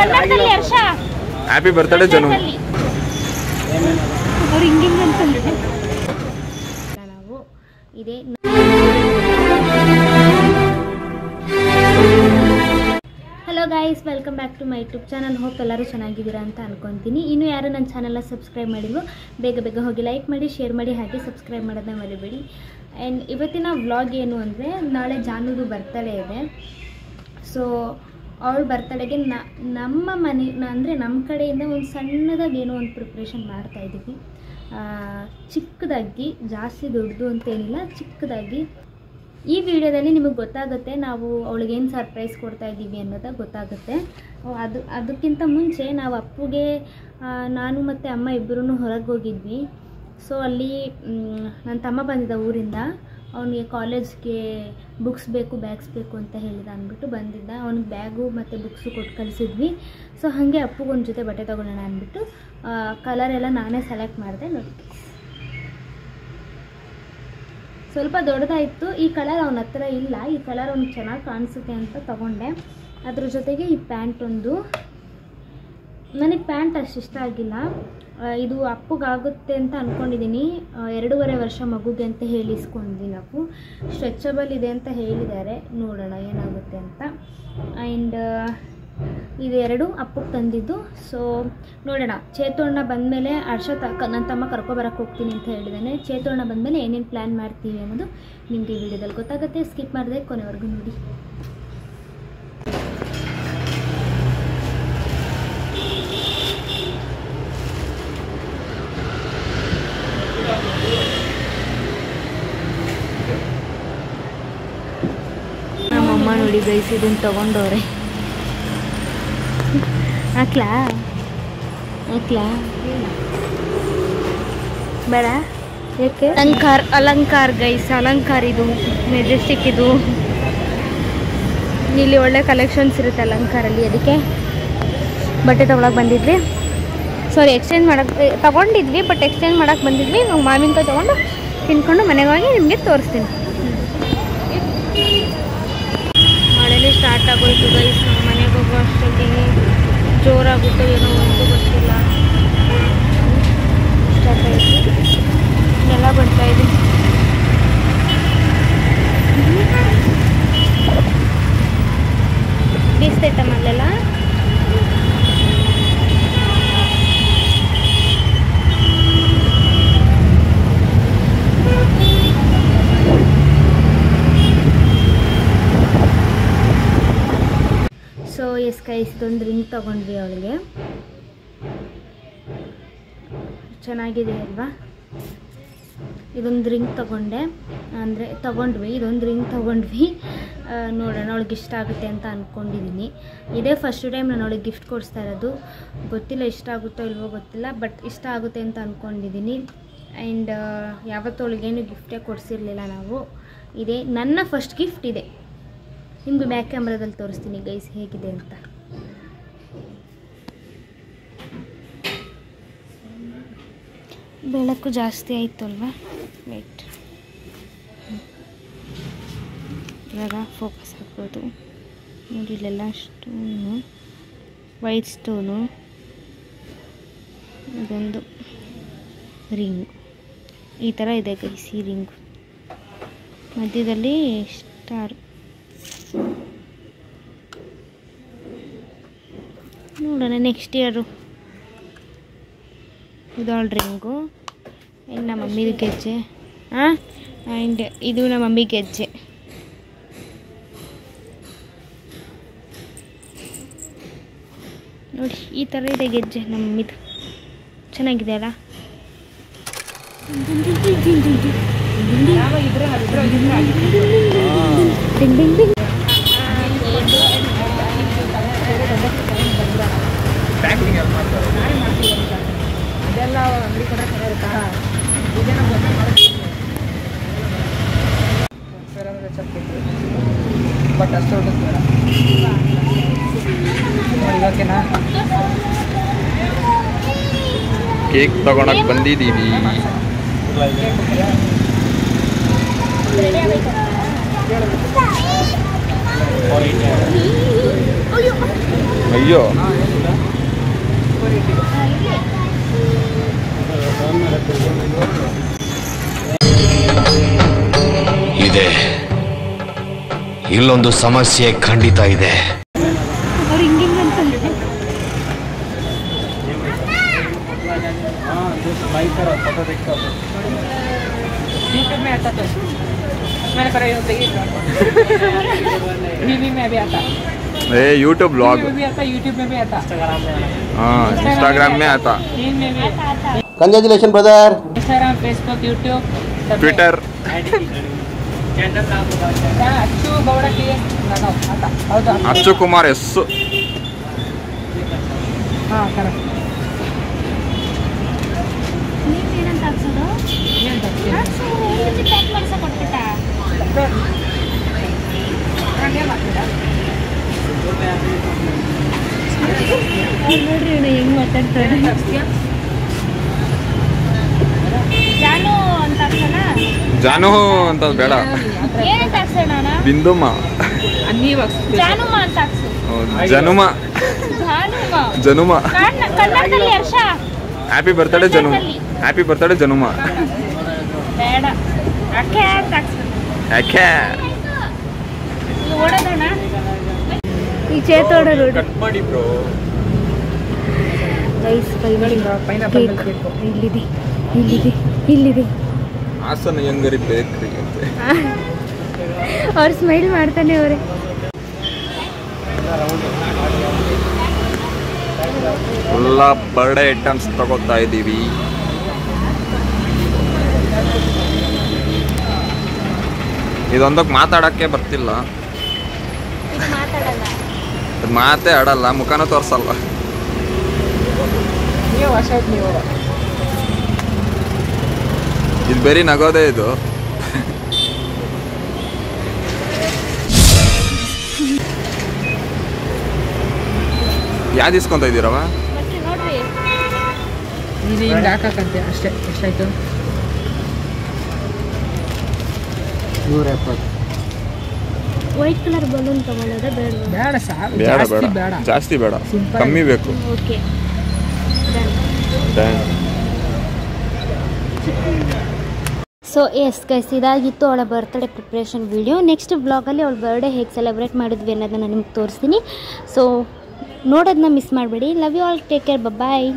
ಕನ್ನಡದಲ್ಲಿ ಹರ್ಷ happy birthday ಜನು. ಅವ್ರು ಹಿಂಗಿಂಗ್ ಅಂತಂದ್ರೆ ನಾವು ಇದೇ hello guys, welcome back to my YouTube channel. Hope ಎಲ್ಲರೂ ಚೆನ್ನಾಗಿದ್ದೀರಾ ಅಂತ ಅನ್ಕೊತೀನಿ. ಇನ್ನೂ ಯಾರು ನನ್ನ ಚಾನಲ್ನ ಸಬ್ಸ್ಕ್ರೈಬ್ ಮಾಡಿದ್ರು ಬೇಗ ಬೇಗ ಹೋಗಿ ಲೈಕ್ ಮಾಡಿ, ಶೇರ್ ಮಾಡಿ, ಹಾಗೆ ಸಬ್ಸ್ಕ್ರೈಬ್ ಮಾಡೋದನ್ನ ಮರಿಬೇಡಿ. ಆ್ಯಂಡ್ ಇವತ್ತಿನ ವ್ಲಾಗ್ ಏನು ಅಂದರೆ, ನಾಳೆ ಜಾನುದು ಬರ್ತಡೇ ಇದೆ. ಸೊ ಅವಳ ಬರ್ತಡೇಗೆ ನಮ್ಮ ಮನೆ ಅಂದರೆ ನಮ್ಮ ಕಡೆಯಿಂದ ಒಂದು ಸಣ್ಣದಾಗಿ ಏನೋ ಒಂದು ಪ್ರಿಪ್ರೇಷನ್ ಮಾಡ್ತಾಯಿದ್ದೀವಿ. ಚಿಕ್ಕದಾಗಿ, ಜಾಸ್ತಿ ದೊಡ್ಡದು ಅಂತೇನಿಲ್ಲ, ಚಿಕ್ಕದಾಗಿ. ಈ ವಿಡಿಯೋದಲ್ಲಿ ನಿಮಗೆ ಗೊತ್ತಾಗುತ್ತೆ ನಾವು ಅವಳಿಗೇನು ಸರ್ಪ್ರೈಸ್ ಕೊಡ್ತಾಯಿದ್ದೀವಿ ಅನ್ನೋದು ಗೊತ್ತಾಗುತ್ತೆ. ಅದಕ್ಕಿಂತ ಮುಂಚೆ ನಾವು ಅಪ್ಪುಗೆ ನಾನು ಮತ್ತು ಅಮ್ಮ ಇಬ್ಬರೂ ಹೊರಗೆ ಹೋಗಿದ್ವಿ. ಸೊ ಅಲ್ಲಿ ನನ್ನ ತಮ್ಮ ಬಂದಿದ್ದ ಊರಿಂದ. ಅವನಿಗೆ ಕಾಲೇಜ್ಗೆ ಬುಕ್ಸ್ ಬೇಕು, ಬ್ಯಾಗ್ಸ್ ಬೇಕು ಅಂತ ಹೇಳಿದ ಅಂದ್ಬಿಟ್ಟು ಬಂದಿದ್ದ. ಅವ್ನಿಗೆ ಬ್ಯಾಗು ಮತ್ತು ಬುಕ್ಸು ಕೊಟ್ಟು ಕಳಿಸಿದ್ವಿ. ಸೊ ಹಾಗೆ ಅಪ್ಪುಗೊಂದು ಜೊತೆ ಬಟ್ಟೆ ತೊಗೊಳ್ಳೋಣ ಅಂದ್ಬಿಟ್ಟು ಕಲರ್ ಎಲ್ಲ ನಾನೇ ಸೆಲೆಕ್ಟ್ ಮಾಡಿದೆ. ನೋಡಿ, ಸ್ವಲ್ಪ ದೊಡ್ಡದಾಯಿತು. ಈ ಕಲರ್ ಅವನ ಹತ್ರ ಇಲ್ಲ, ಈ ಕಲರ್ ಅವ್ನಿಗೆ ಚೆನ್ನಾಗಿ ಕಾಣಿಸುತ್ತೆ ಅಂತ ತೊಗೊಂಡೆ. ಅದ್ರ ಜೊತೆಗೆ ಈ ಪ್ಯಾಂಟ್ ಒಂದು, ನನಗೆ ಪ್ಯಾಂಟ್ ಅಷ್ಟು ಇಷ್ಟ ಆಗಿಲ್ಲ. ಇದು ಅಪ್ಪುಗಾಗುತ್ತೆ ಅಂತ ಅಂದ್ಕೊಂಡಿದ್ದೀನಿ. 2.5 ವರ್ಷ ಮಗುಗೆ ಅಂತ ಹೇಳಿಸ್ಕೊಂಡಿದ್ದೀನಿ. ಅಪ್ಪು ಸ್ಟ್ರೆಚಬಲ್ ಇದೆ ಅಂತ ಹೇಳಿದ್ದಾರೆ, ನೋಡೋಣ ಏನಾಗುತ್ತೆ ಅಂತ. ಆ್ಯಂಡ್ ಇದೆರಡು ಅಪ್ಪಗೆ ತಂದಿದ್ದು. ಸೊ ನೋಡೋಣ, ಚೇತೋಣ್ಣ ಬಂದಮೇಲೆ ನನ್ನ ತಮ್ಮ ಕರ್ಕೊಬರಕ್ಕೆ ಹೋಗ್ತೀನಿ ಅಂತ ಹೇಳಿದ್ದಾನೆ. ಚೇತೋಣ್ಣ ಬಂದಮೇಲೆ ಏನೇನು ಪ್ಲ್ಯಾನ್ ಮಾಡ್ತೀವಿ ಅನ್ನೋದು ನಿಮಗೆ ಈ ವಿಡಿಯೋದಲ್ಲಿ ಗೊತ್ತಾಗುತ್ತೆ. ಸ್ಕಿಪ್ ಮಾಡಿದೆ ಕೊನೆವರೆಗೂ ನೋಡಿ. ನಮ್ಮಮ್ಮ ನೋಡಿ ಗೈಸ್, ಇದನ್ನು ತೊಗೊಂಡವ್ರೆ. ಹಾಕ್ಲಾ ಬೇಡ, ಯಾಕೆ? ಅಲಂಕಾರ ಗೈಸ್, ಅಲಂಕಾರ ಇದು ಮೆಜೆಸ್ಟಿಕ್. ಇದು ಇಲ್ಲಿ ಒಳ್ಳೆ ಕಲೆಕ್ಷನ್ಸ್ ಇರುತ್ತೆ ಅಲಂಕಾರಲ್ಲಿ. ಅದಕ್ಕೆ ಬಟ್ಟೆ ತೊಗೊಳಕ್ಕೆ ಬಂದಿದ್ವಿ. ಸಾರಿ, ಎಕ್ಸ್ಚೇಂಜ್ ಮಾಡೋಕ್ಕೆ ತೊಗೊಂಡಿದ್ವಿ, ಬಟ್ ಎಕ್ಸ್ಚೇಂಜ್ ಮಾಡೋಕ್ಕೆ ಬಂದಿದ್ವಿ. ನಾವು ಮಾವಿನಕಾಯಿ ತೊಗೊಂಡು ತಿನ್ಕೊಂಡು ಮನೆಗೆ ಹೋಗಿ ನಿಮಗೆ ತೋರಿಸ್ತೀನಿ. ಮಳೆನೇ ಸ್ಟಾರ್ಟ್ ಆಗೋಯ್ತು ಗೈಸ್. ನಾವು ಮನೆಗೆ ಹೋಗೋ ಅಷ್ಟೊತ್ತಿಗೆ ಜೋರಾಗುತ್ತೋ ಏನೋ ಒಂದು ಗೊತ್ತಿಲ್ಲ. ಸ್ಟಾರ್ಟ್ ಆಯಿತು, ಎಲ್ಲ ಬರ್ತಾಯಿದೆ. ಬೀಸ್ತೈತಮ್ಮ ಅಲ್ಲೆಲ್ಲ. ಸೊ ಎಸ್ ಗೈಸ್, ಇದೊಂದು ರಿಂಗ್ ತೊಗೊಂಡ್ವಿ ಅವಳಿಗೆ. ಚೆನ್ನಾಗಿದೆ ಅಲ್ವಾ? ಇದೊಂದು ರಿಂಗ್ ತೊಗೊಂಡೆ, ಅಂದರೆ ತೊಗೊಂಡ್ವಿ. ಇದೊಂದು ರಿಂಗ್ ತೊಗೊಂಡ್ವಿ. ನೋಡೋಣ, ಅವಳಿಗೆ ಇಷ್ಟ ಆಗುತ್ತೆ ಅಂತ ಅಂದ್ಕೊಂಡಿದ್ದೀನಿ. ಇದೇ ಫಸ್ಟ್ ಟೈಮ್ ನಾನು ಅವಳಿಗೆ ಗಿಫ್ಟ್ ಕೊಡಿಸ್ತಾ ಇರೋದು. ಗೊತ್ತಿಲ್ಲ ಇಷ್ಟ ಆಗುತ್ತೋ ಇಲ್ವೋ ಗೊತ್ತಿಲ್ಲ, ಬಟ್ ಇಷ್ಟ ಆಗುತ್ತೆ ಅಂತ ಅಂದ್ಕೊಂಡಿದ್ದೀನಿ. ಆ್ಯಂಡ್ ಯಾವತ್ತೂ ಅವಳಿಗೇನು ಗಿಫ್ಟೇ ಕೊಡಿಸಿರಲಿಲ್ಲ ನಾವು. ಇದೇ ನನ್ನ ಫಸ್ಟ್ ಗಿಫ್ಟ್ ಇದೆ. ನಿಮಗೆ ಬ್ಯಾಕ್ ಕ್ಯಾಮ್ರಾದಲ್ಲಿ ತೋರಿಸ್ತೀನಿ ಗೈಸ್ ಹೇಗಿದೆ ಅಂತ. ಬೆಳಕು ಜಾಸ್ತಿ ಆಯಿತು ಅಲ್ವಾ? ವೇಟ್, ಇವಾಗ ಫೋಕಸ್ ಆಗ್ಬೋದು ನೋಡಿ. ಇಲ್ಲೆಲ್ಲ ಸ್ಟೋನು, ವೈಟ್ ಸ್ಟೋನು, ಇದೊಂದು ರಿಂಗು ಈ ಥರ ಇದೆ ಗೈಸ್. ಈ ರಿಂಗು ಮಧ್ಯದಲ್ಲಿ ಸ್ಟಾರ್. ನೋಡೋಣ ನೆಕ್ಸ್ಟ್ ಇಯರು. ಇದೊಳ ರಿಂಗು. ಇನ್ನು ನಮ್ಮ ಮಮ್ಮಿದು ಗೆಜ್ಜೆ. ಆ್ಯಂಡ್ ಇದು ನಮ್ಮ ಮಮ್ಮಿ ಗೆಜ್ಜೆ. ನೋಡಿ ಈ ಥರ ಇದೆ ಗೆಜ್ಜೆ ನಮ್ಮ ಮಮ್ಮಿದು. ಚೆನ್ನಾಗಿದೆ ಅಲ್ಲ? ಇದೆಲ್ಲ ಅಂಗಡಿ ಕೊಟ್ಟರೆ ಚೆನ್ನಾಗಿರುತ್ತಾ? ಬಟ್ ಅಷ್ಟು ಬೇಡ. ಓಕೆನಾ? ಕೇಕ್ ತಗೊಳಕ್ ಬಂದಿದ್ದೀವಿ. ಅಯ್ಯೋ ಇದೆ ಇಲ್ಲೊಂದು ಸಮಸ್ಯೆ ಖಂಡಿತ ಇದೆ. ಅವ್ರು ಹಿಂಗಿಂಗಂತಂದ್ರೆ यूट्यूब में आता तो मैंने करा टीवी में भी आता, ए यूट्यूब ब्लॉग टीवी में भी आता, यूट्यूब में भी आता, हाँ इंस्टाग्राम में आता, टीवी में भी आता, congratulation brother. Instagram, Facebook, YouTube, Twitter अच्छू गौड़ की आता हौदा. अच्चु कुमार एस ಹಾಂ ಕರೆಕ್ಟ್. ನೀವೇನಂತ ಹಾಕ್ಸೋದು ಪ್ಯಾಕ್ ಮಾಡ್ಸ ಕೊಟ್ಬಿಟ್ಟ ನೋಡ್ರಿ ಇವ್ನು ಹೆಂಗ್ ಮಾತಾಡ್ತಾರೆ. ಜಾನು ಅಂತ ಹಾಕ್ಸೋಣ, ಜಾನು ಅಂತ ಬೇಡ, ಏನಂತ ಹಾಕ್ಸೋಣ ಬಿಂದುಮ್ಮ, ನೀವು ಜಾನುಮ ಅಂತ ಹಾಕ್ಸು. ಜನುಮ ಜನುಮ. ಕನ್ನಡದಲ್ಲಿ ಹರ್ಷ ಹ್ಯಾಪಿ ಬರ್ತಡೇ ಜನು, ಹ್ಯಾಪಿ ಬರ್ತಡೇ ಜನುಮ. ಬೇಡ ಅಕ್ಕೆ ಅಂತ ಹಾಕ್ಸು. ಯಾಕೆ ಓಡೋದಣ್ಣ ಈ ಚೇತೋಡರು ಕಟ್ ಮಾಡಿ ಬ್ರೋ. ರೈಸ್ ಪೈನಾಪಲ್ ಬೇಕು. ಇಲ್ಲಿದೆ ಇಲ್ಲಿದೆ ಇಲ್ಲಿದೆ. ಹಾಸನ ಹೆಂಗರಿ ಬೇಕ್ರಿ ಅಂತೆ. ಅವ್ರು ಸ್ಮೈಲ್ ಮಾಡ್ತಾನೆ ಅವರೇ. ಎಲ್ಲ ಬರ್ಡೇ ಐಟಮ್ಸ್ ತಗೋತಾ ಇದ್ದೀವಿ. ಇದೊಂದಕ್ಕೆ ಮಾತಾಡಕ್ಕೆ ಬರ್ತಿಲ್ಲ, ಮಾತೇ ಆಡಲ್ಲ, ಮುಖನೂ ತೋರ್ಸಲ್ಲ. ನೀವು ವರ್ಷ ಆಯ್ತು ನೀವು ಇದು ಬೇರೆ ನಗೋದೇ ಇದು. ಯಾವ್ದು ಇಸ್ಕೊಂತ ಇದ್ದೀರವ? ನೋಡ್ರಿ ಇದು ಹಿಂಗೆ ಹಾಕಕ್ಕಂತೆ ಅಷ್ಟೇ. ಎಷ್ಟಾಯ್ತು? 170. ವೈಟ್ ಕಲರ್ ಬಲೂನ್ ತಗೊಳ್ಳೋದ ಬೇಡ? ಬೇಡ ಸಾಕು, ಬೇಡ ಜಾಸ್ತಿ ಬೇಡ, ಬೇಡ, ಜಾಸ್ತಿ ಬೇಡ, Simple. ಕಮ್ಮಿ ಬೇಕು. ಓಕೆ ಸೊ ಎಸ್ ಗೈಸ್, ಇದಾಗಿತ್ತು ಅವಳ ಬರ್ತ್ಡೇ ಪ್ರಿಪ್ರೇಷನ್ ವಿಡಿಯೋ. ನೆಕ್ಸ್ಟ್ ಬ್ಲಾಗಲ್ಲಿ ಅವಳ ಬರ್ಡೇ ಹೇಗೆ ಸೆಲೆಬ್ರೇಟ್ ಮಾಡಿದ್ವಿ ಅನ್ನೋದನ್ನು ನಿಮ್ಗೆ ತೋರಿಸ್ತೀನಿ. ಸೊ ನೋಡೋದನ್ನ ಮಿಸ್ ಮಾಡಬೇಡಿ. Love you all, take care, bye.